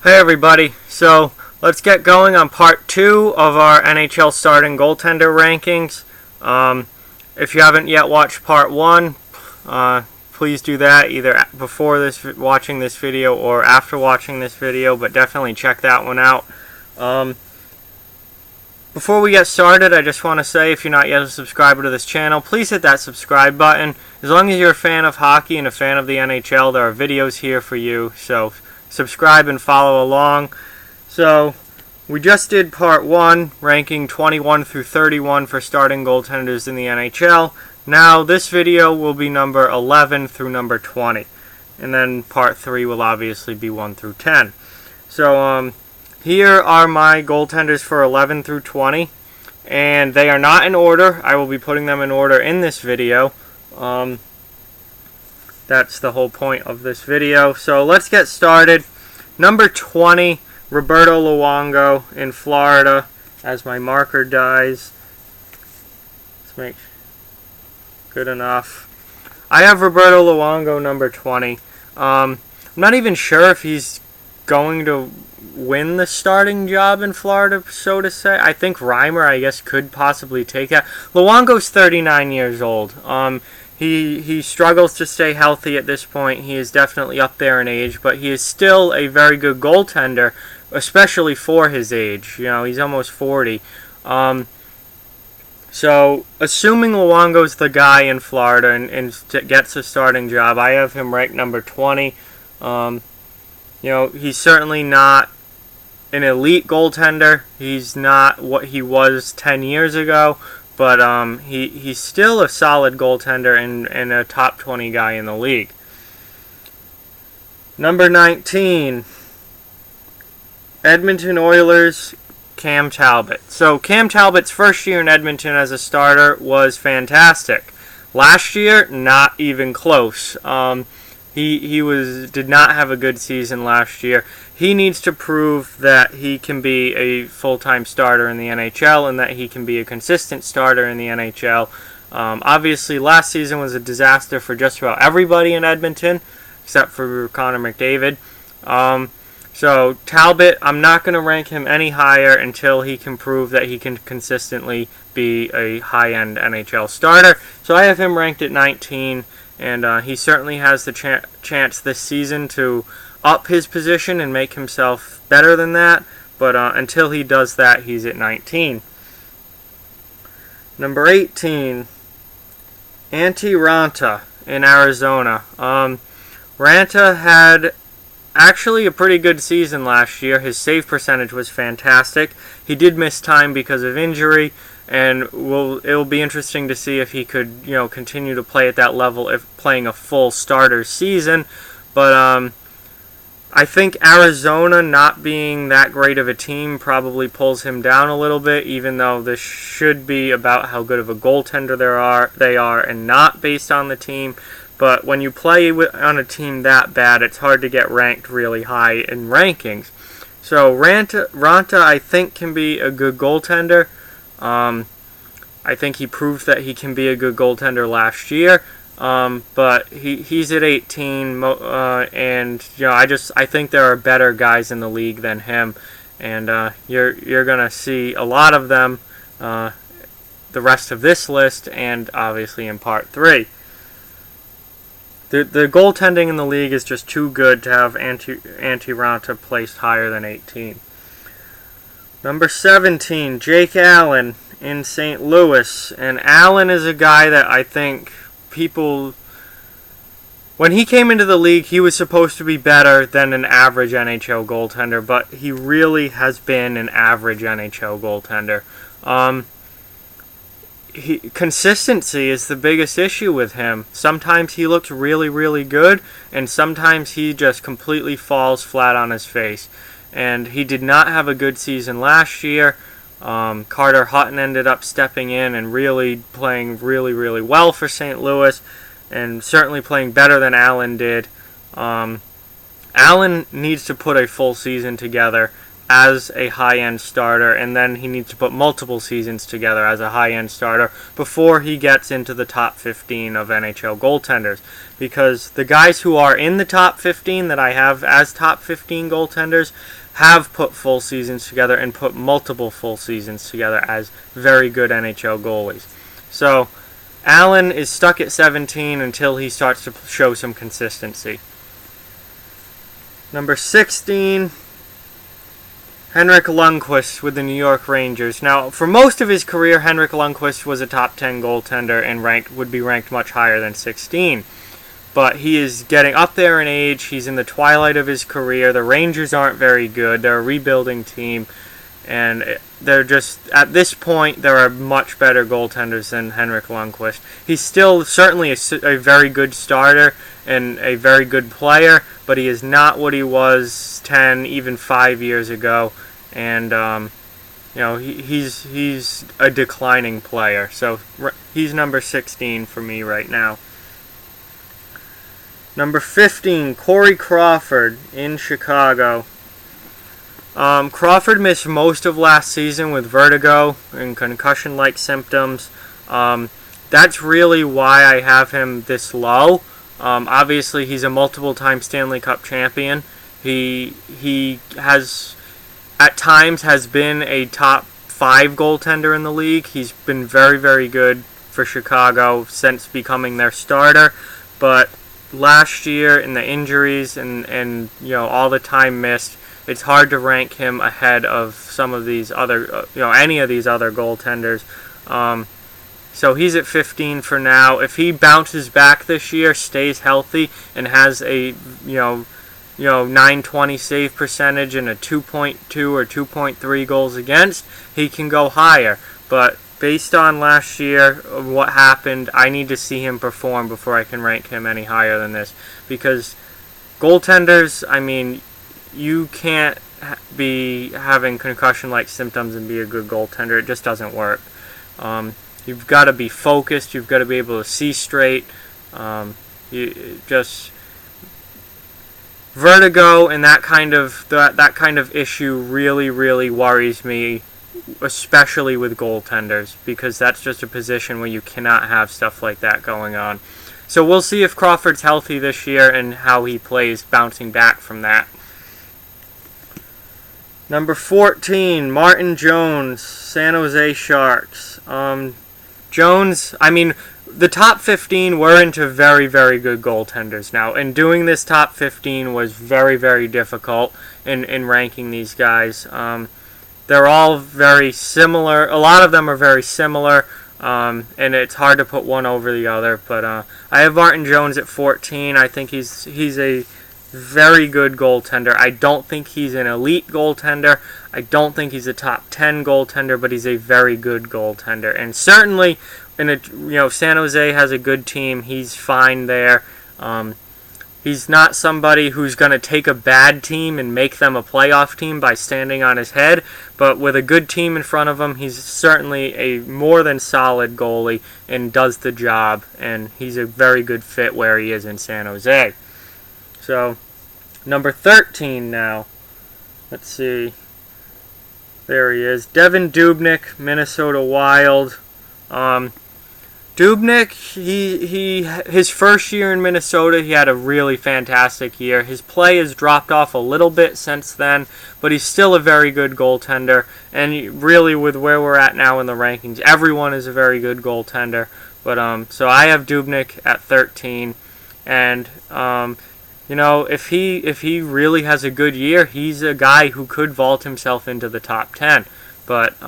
Hey everybody, so let's get going on part 2 of our NHL starting goaltender rankings. If you haven't yet watched part 1, please do that either before watching this video or after watching this video, but definitely check that one out. Before we get started, I just want to say, if you're not yet a subscriber to this channel, please hit that subscribe button. As long as you're a fan of hockey and a fan of the NHL, there are videos here for you, so subscribe and follow along. So, we just did part 1, ranking 21 through 31 for starting goaltenders in the NHL. Now, this video will be number 11 through number 20. And then part 3 will obviously be 1 through 10. So, here are my goaltenders for 11 through 20. And they are not in order. I will be putting them in order in this video. That's the whole point of this video. So let's get started. Number 20, Roberto Luongo in Florida, as my marker dies. Let's make good enough. I have Roberto Luongo number 20. I'm not even sure if he's going to win the starting job in Florida, so to say. I think Reimer, I guess, could possibly take that. Luongo's 39 years old. He struggles to stay healthy at this point. He is definitely up there in age, but he is still a very good goaltender, especially for his age. You know, he's almost 40. So, assuming Luongo's the guy in Florida and gets a starting job, I have him ranked number 20. You know, he's certainly not an elite goaltender. He's not what he was 10 years ago. But he's still a solid goaltender and a top 20 guy in the league. Number 19, Edmonton Oilers, Cam Talbot. So Cam Talbot's first year in Edmonton as a starter was fantastic. Last year, not even close. He did not have a good season last year. He needs to prove that he can be a full-time starter in the NHL and that he can be a consistent starter in the NHL. Obviously, last season was a disaster for just about everybody in Edmonton, except for Connor McDavid. So Talbot, I'm not going to rank him any higher until he can prove that he can consistently be a high-end NHL starter. So I have him ranked at 19. And he certainly has the chance this season to up his position and make himself better than that. But until he does that, he's at 19. Number 18, Antti Raanta in Arizona. Raanta had actually a pretty good season last year. His save percentage was fantastic. He did miss time because of injury. And it'll be interesting to see if he could, continue to play at that level if playing a full starter season. But I think Arizona not being that great of a team probably pulls him down a little bit, even though this should be about how good of a goaltender they are and not based on the team. But when you play on a team that bad, it's hard to get ranked really high in rankings. So Raanta, I think, can be a good goaltender. I think he proved that he can be a good goaltender last year, but he's at 18, and I think there are better guys in the league than him, and you're gonna see a lot of them the rest of this list, and obviously in part 3. The goaltending in the league is just too good to have Antti Raanta placed higher than 18. Number 17, Jake Allen in St. Louis. And Allen is a guy that I think people... When he came into the league, he was supposed to be better than an average NHL goaltender, but he really has been an average NHL goaltender. Consistency is the biggest issue with him. Sometimes he looks really, really good, and sometimes he just completely falls flat on his face. And he did not have a good season last year. Carter Hutton ended up stepping in and really playing really, really well for St. Louis, and certainly playing better than Allen did. Allen needs to put a full season together as a high-end starter, and then he needs to put multiple seasons together as a high-end starter before he gets into the top 15 of NHL goaltenders. Because the guys who are in the top 15 that I have as top 15 goaltenders have put full seasons together and put multiple full seasons together as very good NHL goalies. So Allen is stuck at 17 until he starts to show some consistency. Number 16, Henrik Lundqvist with the New York Rangers. Now, for most of his career, Henrik Lundqvist was a top 10 goaltender and would be ranked much higher than 16. But he is getting up there in age. He's in the twilight of his career. The Rangers aren't very good. They're a rebuilding team. And they're just, at this point, there are much better goaltenders than Henrik Lundqvist. He's still certainly a very good starter and a very good player, but he is not what he was 10, even 5 years ago. And, he's a declining player. So he's number 16 for me right now. Number 15, Corey Crawford in Chicago. Crawford missed most of last season with vertigo and concussion-like symptoms. That's really why I have him this low. Obviously, he's a multiple-time Stanley Cup champion. He has, at times, has been a top 5 goaltender in the league. He's been very, very good for Chicago since becoming their starter. But last year, in the injuries and all the time missed, it's hard to rank him ahead of some of these other, any of these other goaltenders. So he's at 15 for now. If he bounces back this year, stays healthy, and has a 920 save percentage and a 2.2 or 2.3 goals against, he can go higher. But based on last year, what happened, I need to see him perform before I can rank him any higher than this. Because goaltenders, you can't be having concussion-like symptoms and be a good goaltender. It just doesn't work. You've got to be focused. You've got to be able to see straight. Vertigo and that kind of issue really, really worries me, especially with goaltenders, because that's just a position where you cannot have stuff like that going on. So we'll see if Crawford's healthy this year and how he plays bouncing back from that. Number 14, Martin Jones, San Jose Sharks. Jones, the top 15 were into very, very good goaltenders now, and doing this top 15 was very, very difficult in ranking these guys. They're all very similar. A lot of them are very similar, and it's hard to put one over the other. But I have Martin Jones at 14. I think he's a very good goaltender. I don't think he's an elite goaltender. I don't think he's a top 10 goaltender, but he's a very good goaltender. And certainly, San Jose has a good team. He's fine there. He's not somebody who's going to take a bad team and make them a playoff team by standing on his head, but with a good team in front of him, he's certainly a more than solid goalie and does the job, and he's a very good fit where he is in San Jose. So, number 13 now. Let's see. There he is. Devan Dubnyk, Minnesota Wild. Dubnyk, his first year in Minnesota, he had a really fantastic year. His play has dropped off a little bit since then, but he's still a very good goaltender. And really, with where we're at now in the rankings, everyone is a very good goaltender. But so I have Dubnyk at 13, and if he really has a good year, he's a guy who could vault himself into the top 10. But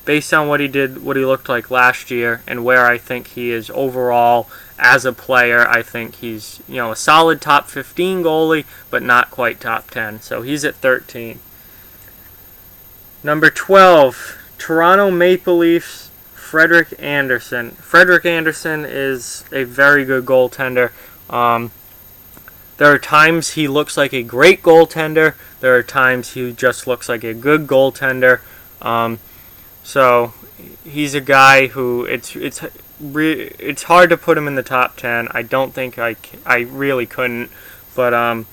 based on what he looked like last year, and where I think he is overall as a player, I think he's a solid top 15 goalie, but not quite top 10. So he's at 13. Number 12, Toronto Maple Leafs, Frederik Andersen. Frederik Andersen is a very good goaltender. There are times he looks like a great goaltender. There are times he just looks like a good goaltender. So he's a guy who it's hard to put him in the top 10. I don't think I really couldn't, but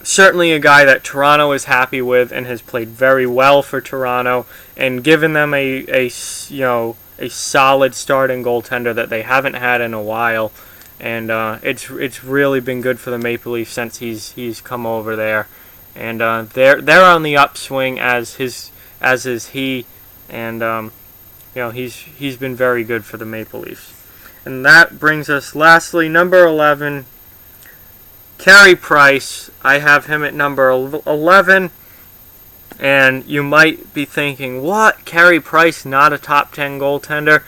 certainly a guy that Toronto is happy with and has played very well for Toronto and given them a solid starting goaltender that they haven't had in a while. And it's really been good for the Maple Leafs since he's come over there, and they're on the upswing as is he, and he's been very good for the Maple Leafs. And that brings us lastly number 11, Carey Price. I have him at number 11, and you might be thinking, what? Carey Price not a top 10 goaltender?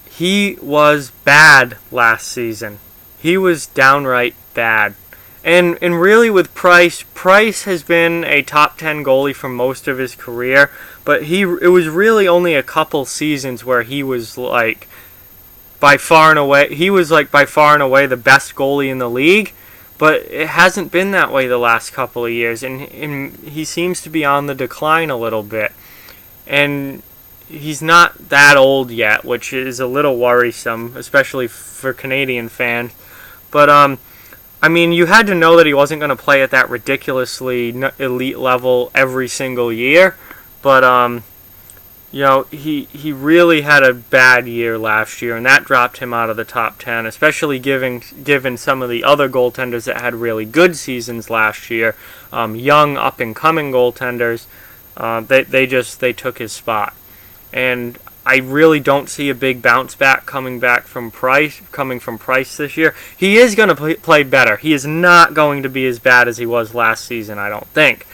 He was bad last season. He was downright bad. And really with Price has been a top 10 goalie for most of his career, but it was really only a couple seasons where he was by far and away the best goalie in the league, but it hasn't been that way the last couple of years, and he seems to be on the decline a little bit. And he's not that old yet, which is a little worrisome, especially for Canadian fans. But, you had to know that he wasn't going to play at that ridiculously elite level every single year. But, he really had a bad year last year, and that dropped him out of the top 10, especially given some of the other goaltenders that had really good seasons last year, young, up-and-coming goaltenders. They took his spot. And I really don't see a big bounce back coming from Price this year. He is going to play better. He is not going to be as bad as he was last season, I don't think.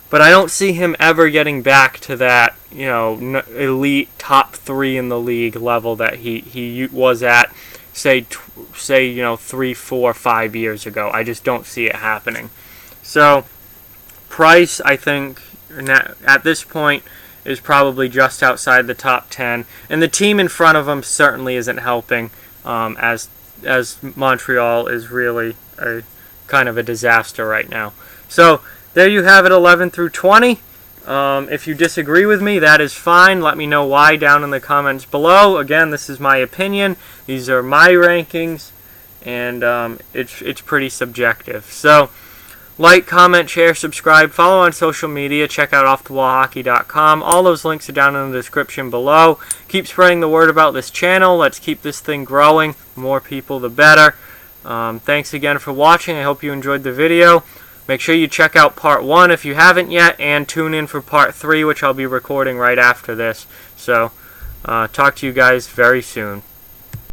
But I don't see him ever getting back to that, elite top 3 in the league level that he was at, say 3, 4, 5 years ago. I just don't see it happening. So Price, I think, at this point, is probably just outside the top 10, and the team in front of him certainly isn't helping, as Montreal is really a kind of a disaster right now. So there you have it, 11 through 20. If you disagree with me, that is fine. Let me know why down in the comments below. Again, this is my opinion. These are my rankings, and it's pretty subjective. So like, comment, share, subscribe, follow on social media, check out offthewallhockey.com. All those links are down in the description below. Keep spreading the word about this channel. Let's keep this thing growing. The more people, the better. Thanks again for watching. I hope you enjoyed the video. Make sure you check out part 1 if you haven't yet, and tune in for part 3, which I'll be recording right after this. So, talk to you guys very soon.